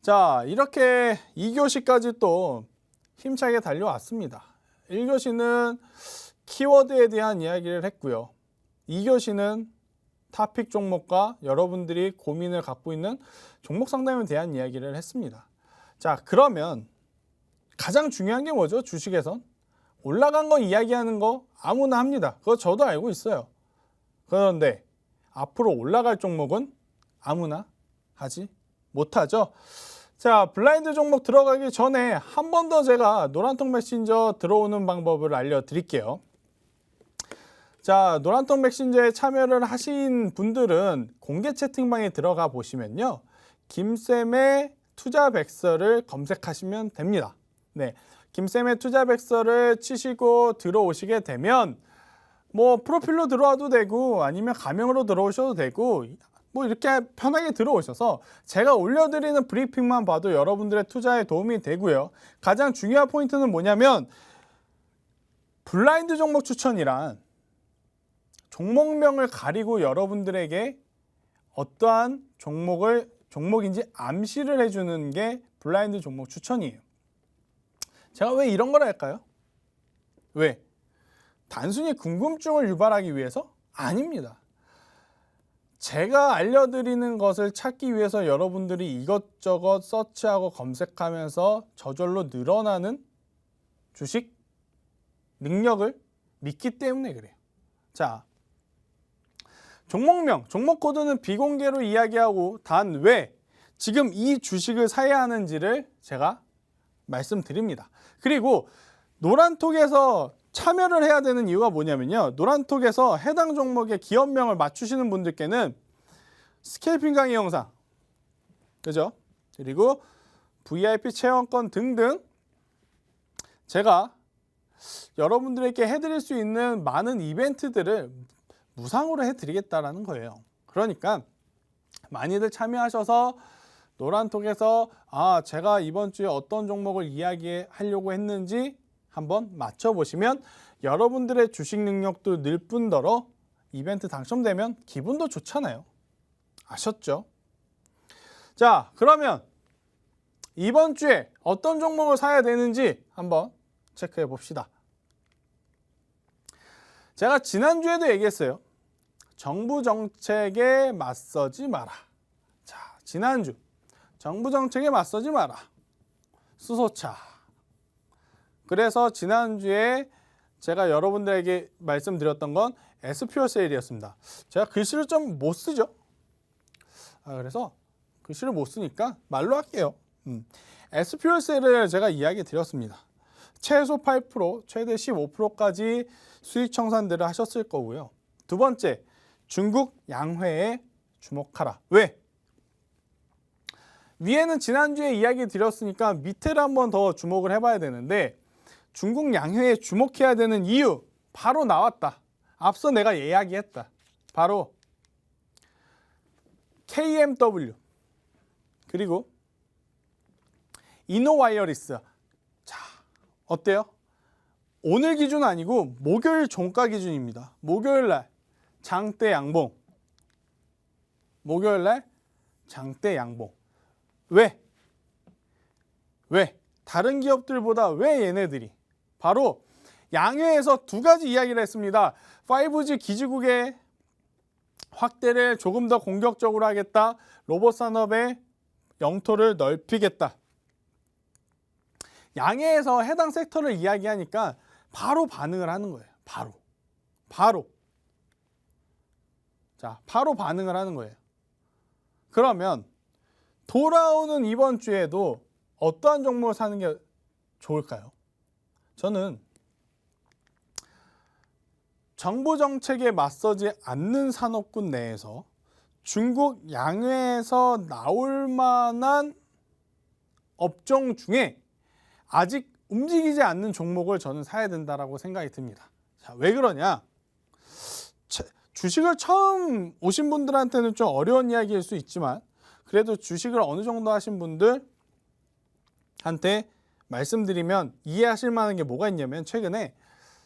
자, 이렇게 2교시까지 또 힘차게 달려왔습니다. 1교시는 키워드에 대한 이야기를 했고요. 2교시는 토픽 종목과 여러분들이 고민을 갖고 있는 종목 상담에 대한 이야기를 했습니다. 자, 그러면 가장 중요한 게 뭐죠? 주식에선 올라간 거 이야기하는 거 아무나 합니다. 그거 저도 알고 있어요. 그런데 앞으로 올라갈 종목은 아무나 하지 못하죠. 자, 블라인드 종목 들어가기 전에 한 번 더 제가 노란통 메신저 들어오는 방법을 알려드릴게요. 자, 노란통 메신저에 참여를 하신 분들은 공개 채팅방에 들어가 보시면요, 김쌤의 투자백서를 검색하시면 됩니다. 네, 김쌤의 투자백서를 치시고 들어오시게 되면 뭐 프로필로 들어와도 되고 아니면 가명으로 들어오셔도 되고 뭐 이렇게 편하게 들어오셔서 제가 올려드리는 브리핑만 봐도 여러분들의 투자에 도움이 되고요. 가장 중요한 포인트는 뭐냐면 블라인드 종목 추천이란 종목명을 가리고 여러분들에게 어떠한 종목인지 암시를 해주는 게 블라인드 종목 추천이에요. 제가 왜 이런 걸 할까요? 왜? 단순히 궁금증을 유발하기 위해서? 아닙니다. 제가 알려드리는 것을 찾기 위해서 여러분들이 이것저것 서치하고 검색하면서 저절로 늘어나는 주식 능력을 믿기 때문에 그래요. 자, 종목명, 종목 코드는 비공개로 이야기하고 단 왜 지금 이 주식을 사야 하는지를 제가 말씀드립니다. 그리고 노란톡에서 참여를 해야 되는 이유가 뭐냐면요, 노란톡에서 해당 종목의 기업명을 맞추시는 분들께는 스케일핑 강의 영상, 그죠? 그리고 VIP 체험권 등등 제가 여러분들에게 해드릴 수 있는 많은 이벤트들을 무상으로 해드리겠다라는 거예요. 그러니까 많이들 참여하셔서 노란톡에서 제가 이번 주에 어떤 종목을 이야기하려고 했는지 한번 맞춰보시면 여러분들의 주식 능력도 늘 뿐더러 이벤트 당첨되면 기분도 좋잖아요. 아셨죠? 자, 그러면 이번 주에 어떤 종목을 사야 되는지 한번 체크해 봅시다. 제가 지난주에도 얘기했어요. 정부 정책에 맞서지 마라. 자, 지난주 정부 정책에 맞서지 마라. 수소차. 그래서 지난주에 제가 여러분들에게 말씀드렸던 건 S퓨어 세일이었습니다. 제가 글씨를 좀 못 쓰죠. 그래서 글씨를 못 쓰니까 말로 할게요. S퓨어 세일을 제가 이야기 드렸습니다. 최소 8%, 최대 15%까지 수익 청산들을 하셨을 거고요. 두 번째, 중국 양회에 주목하라. 왜? 위에는 지난주에 이야기 드렸으니까 밑에를 한번 더 주목을 해봐야 되는데 중국 양회에 주목해야 되는 이유 바로 나왔다. 앞서 내가 이야기했다. 바로 KMW 그리고 이노와이어리스. 자, 어때요? 오늘 기준 아니고 목요일 종가 기준입니다. 목요일날 장대 양봉. 목요일날 장대 양봉. 왜? 다른 기업들보다 왜 얘네들이? 바로 양회에서 두 가지 이야기를 했습니다. 5G 기지국의 확대를 조금 더 공격적으로 하겠다. 로봇 산업의 영토를 넓히겠다. 양회에서 해당 섹터를 이야기하니까 바로 반응을 하는 거예요. 바로. 자, 바로 반응을 하는 거예요. 그러면 돌아오는 이번 주에도 어떠한 종목을 사는 게 좋을까요? 저는 정부 정책에 맞서지 않는 산업군 내에서 중국 양회에서 나올 만한 업종 중에 아직 움직이지 않는 종목을 저는 사야 된다라고 생각이 듭니다. 자, 왜 그러냐? 주식을 처음 오신 분들한테는 좀 어려운 이야기일 수 있지만 그래도 주식을 어느 정도 하신 분들한테 말씀드리면 이해하실 만한 게 뭐가 있냐면 최근에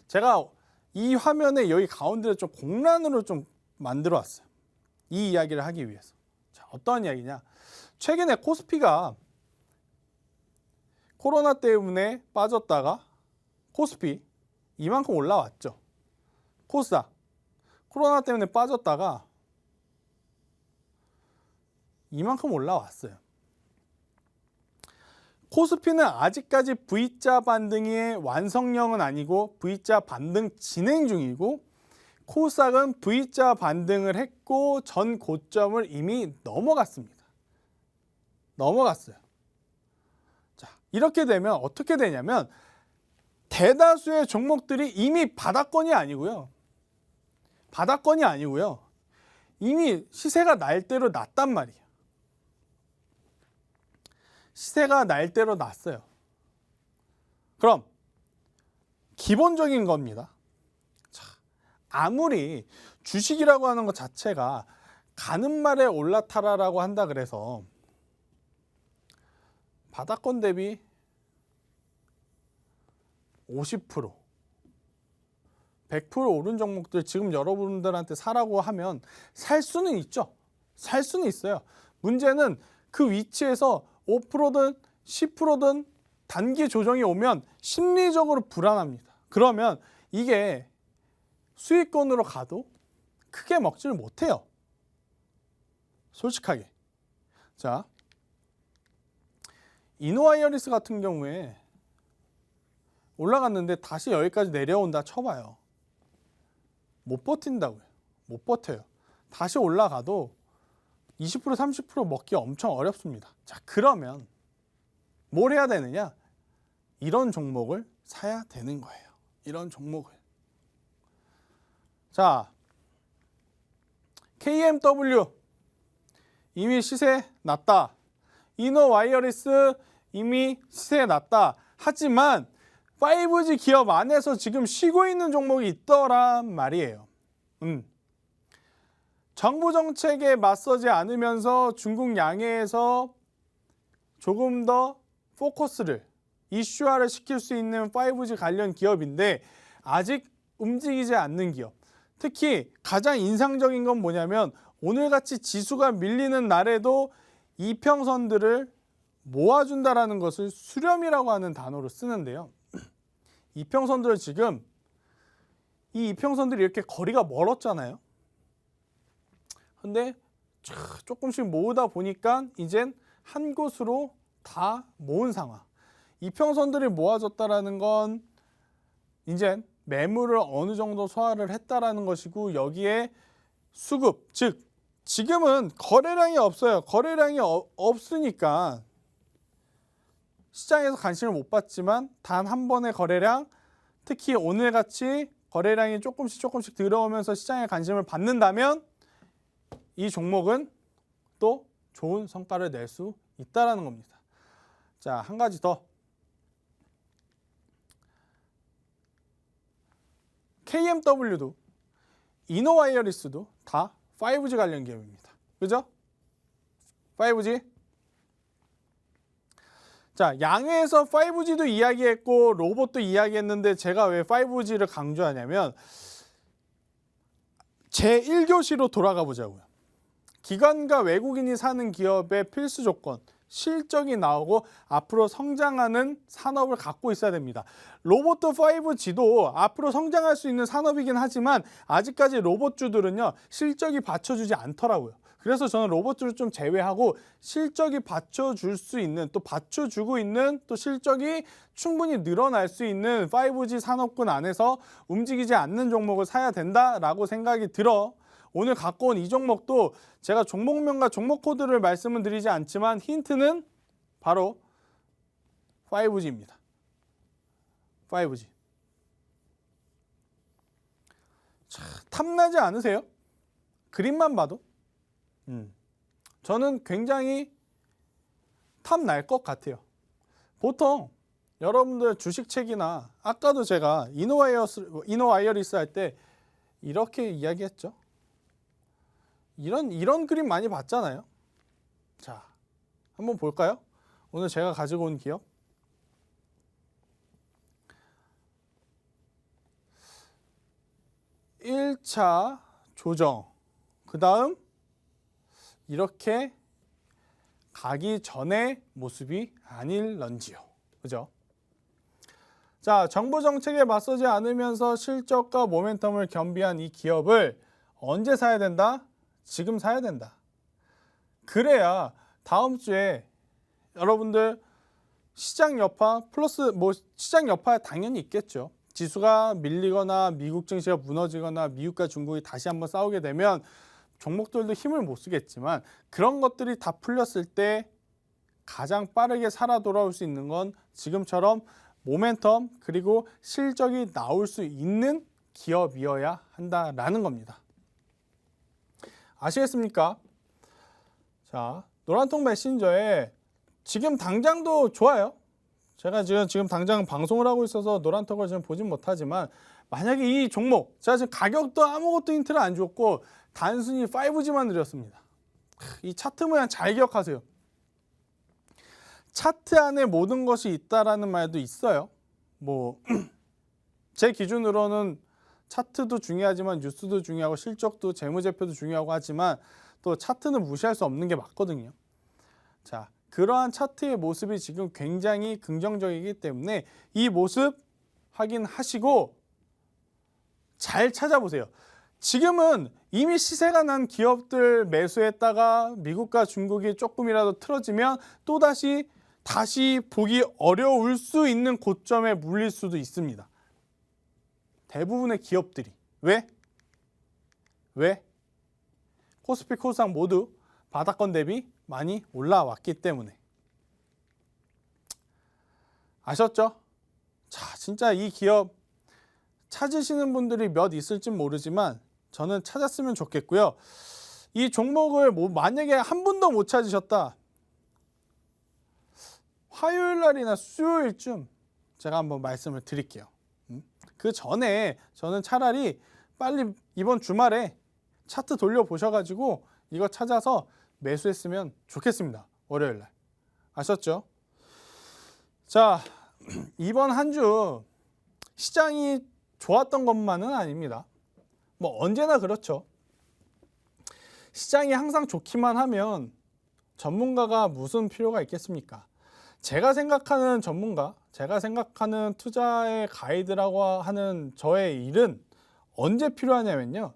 제가 이 화면에 여기 가운데를 좀 공란으로 좀 만들어 왔어요. 이 이야기를 하기 위해서. 자, 어떤 이야기냐? 최근에 코스피가 코로나 때문에 빠졌다가 코스피 이만큼 올라왔죠. 코스닥 코로나 때문에 빠졌다가 이만큼 올라왔어요. 코스피는 아직까지 V자 반등의 완성형은 아니고 V자 반등 진행 중이고, 코스닥은 V자 반등을 했고 전 고점을 이미 넘어갔습니다. 넘어갔어요. 자, 이렇게 되면 어떻게 되냐면 대다수의 종목들이 이미 바닥권이 아니고요. 바닥권이 아니고요. 이미 시세가 날 대로 났단 말이에요. 시세가 날 대로 났어요. 그럼 기본적인 겁니다. 자, 아무리 주식이라고 하는 것 자체가 가는 말에 올라타라라고 한다 그래서 바닥권 대비 50%, 100% 오른 종목들 지금 여러분들한테 사라고 하면 살 수는 있죠. 살 수는 있어요. 문제는 그 위치에서 5%든 10%든 단기 조정이 오면 심리적으로 불안합니다. 그러면 이게 수익권으로 가도 크게 먹지를 못해요. 솔직하게. 자, 이노와이어리스 같은 경우에 올라갔는데 다시 여기까지 내려온다 쳐봐요. 못 버틴다고요. 못 버텨요. 다시 올라가도 20% 30% 먹기 엄청 어렵습니다. 자, 그러면 뭘 해야 되느냐? 이런 종목을 사야 되는 거예요. 이런 종목을. 자, KMW 이미 시세 났다. 이노와이어리스 이미 시세 났다. 하지만 5G 기업 안에서 지금 쉬고 있는 종목이 있더란 말이에요. 정부 정책에 맞서지 않으면서 중국 양해에서 조금 더 포커스를 이슈화를 시킬 수 있는 5G 관련 기업인데 아직 움직이지 않는 기업. 특히 가장 인상적인 건 뭐냐면 오늘같이 지수가 밀리는 날에도 이평선들을 모아준다라는 것을 수렴이라고 하는 단어로 쓰는데요. 이평선들 지금 이 이평선들이 이렇게 거리가 멀었잖아요. 근데 조금씩 모으다 보니까 이젠 한 곳으로 다 모은 상황. 이평선들이 모아졌다라는 건 이젠 매물을 어느 정도 소화를 했다라는 것이고, 여기에 수급, 즉 지금은 거래량이 없어요. 거래량이 없으니까 시장에서 관심을 못 받지만 단 한 번의 거래량, 특히 오늘같이 거래량이 조금씩 들어오면서 시장에 관심을 받는다면 이 종목은 또 좋은 성과를 낼 수 있다는 겁니다. 자, 한 가지 더. KMW도 이노와이어리스도 다 5G 관련 기업입니다. 그죠? 5G. 자, 양회에서 5G도 이야기했고 로봇도 이야기했는데 제가 왜 5G를 강조하냐면 제1교시로 돌아가 보자고요. 기관과 외국인이 사는 기업의 필수 조건, 실적이 나오고 앞으로 성장하는 산업을 갖고 있어야 됩니다. 로봇도 5G도 앞으로 성장할 수 있는 산업이긴 하지만 아직까지 로봇주들은요 실적이 받쳐주지 않더라고요. 그래서 저는 로봇주를 좀 제외하고 실적이 받쳐줄 수 있는, 또 받쳐주고 있는, 또 실적이 충분히 늘어날 수 있는 5G 산업군 안에서 움직이지 않는 종목을 사야 된다라고 생각이 들어 오늘 갖고 온 이 종목도 제가 종목명과 종목 코드를 말씀은 드리지 않지만 힌트는 바로 5G입니다. 5G. 자, 탐나지 않으세요? 그림만 봐도? 저는 굉장히 탐날 것 같아요. 보통 여러분들 주식책이나 아까도 제가 이노와이어리스 할 때 이렇게 이야기했죠. 이런 그림 많이 봤잖아요. 자, 한번 볼까요? 오늘 제가 가지고 온 기업. (1차) 조정. 그 다음 이렇게 가기 전의 모습이 아닐런지요. 그죠? 자, 정부 정책에 맞서지 않으면서 실적과 모멘텀을 겸비한 이 기업을 언제 사야 된다? 지금 사야 된다. 그래야 다음 주에 여러분들 시장 여파 플러스 시장 여파 당연히 있겠죠. 지수가 밀리거나 미국 증시가 무너지거나 미국과 중국이 다시 한번 싸우게 되면 종목들도 힘을 못 쓰겠지만 그런 것들이 다 풀렸을 때 가장 빠르게 살아 돌아올 수 있는 건 지금처럼 모멘텀 그리고 실적이 나올 수 있는 기업이어야 한다라는 겁니다. 아시겠습니까? 자, 노란통 메신저에 지금 당장도 좋아요. 제가 지금 당장 방송을 하고 있어서 노란통을 지금 보진 못하지만 만약에 이 종목 제가 지금 가격도 아무것도 힌트를 안 줬고 단순히 5G만 드렸습니다. 이 차트 모양 잘 기억하세요. 차트 안에 모든 것이 있다라는 말도 있어요. 제 기준으로는 차트도 중요하지만 뉴스도 중요하고 실적도 재무제표도 중요하고 하지만 또 차트는 무시할 수 없는 게 맞거든요. 자, 그러한 차트의 모습이 지금 굉장히 긍정적이기 때문에 이 모습 확인하시고 잘 찾아보세요. 지금은 이미 시세가 난 기업들 매수했다가 미국과 중국이 조금이라도 틀어지면 또다시 보기 어려울 수 있는 고점에 물릴 수도 있습니다. 대부분의 기업들이. 왜? 코스피, 코스닥 모두 바닥권 대비 많이 올라왔기 때문에. 아셨죠? 자, 진짜 이 기업 찾으시는 분들이 몇 있을지 모르지만 저는 찾았으면 좋겠고요. 이 종목을 만약에 한 분도 못 찾으셨다. 화요일 날이나 수요일쯤 제가 한번 말씀을 드릴게요. 그 전에 저는 차라리 빨리 이번 주말에 차트 돌려보셔가지고 이거 찾아서 매수했으면 좋겠습니다. 월요일 날. 아셨죠? 자, 이번 한 주 시장이 좋았던 것만은 아닙니다. 언제나 그렇죠. 시장이 항상 좋기만 하면 전문가가 무슨 필요가 있겠습니까? 제가 생각하는 전문가, 제가 생각하는 투자의 가이드라고 하는 저의 일은 언제 필요하냐면요.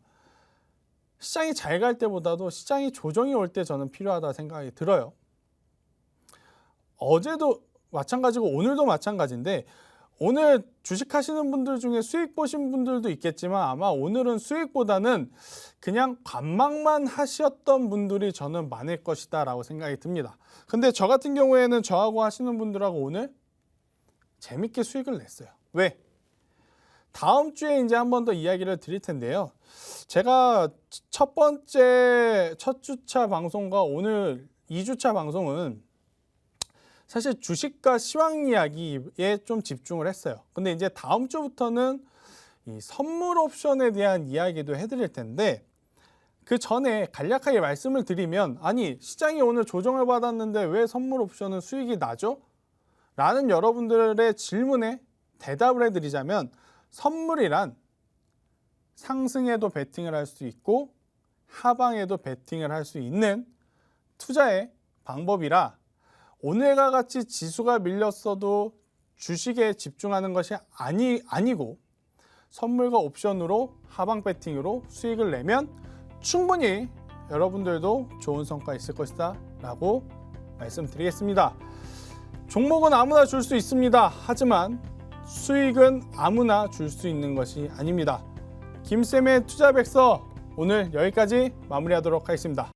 시장이 잘 갈 때보다도 시장이 조정이 올 때 저는 필요하다 생각이 들어요. 어제도 마찬가지고 오늘도 마찬가지인데 오늘 주식하시는 분들 중에 수익 보신 분들도 있겠지만 아마 오늘은 수익보다는 그냥 관망만 하셨던 분들이 저는 많을 것이다 라고 생각이 듭니다. 근데 저 같은 경우에는 저하고 하시는 분들하고 오늘 재밌게 수익을 냈어요. 왜? 다음 주에 이제 한 번 더 이야기를 드릴 텐데요. 제가 첫 주차 방송과 오늘 2주차 방송은 사실 주식과 시황 이야기에 좀 집중을 했어요. 근데 이제 다음 주부터는 이 선물 옵션에 대한 이야기도 해드릴 텐데 그 전에 간략하게 말씀을 드리면 아니 시장이 오늘 조정을 받았는데 왜 선물 옵션은 수익이 나죠? 라는 여러분들의 질문에 대답을 해드리자면 선물이란 상승에도 베팅을 할 수 있고 하방에도 베팅을 할 수 있는 투자의 방법이라 오늘과 같이 지수가 밀렸어도 주식에 집중하는 것이 아니고 선물과 옵션으로 하방 베팅으로 수익을 내면 충분히 여러분들도 좋은 성과 있을 것이다 라고 말씀드리겠습니다. 종목은 아무나 줄 수 있습니다. 하지만 수익은 아무나 줄 수 있는 것이 아닙니다. 김쌤의 투자백서 오늘 여기까지 마무리하도록 하겠습니다.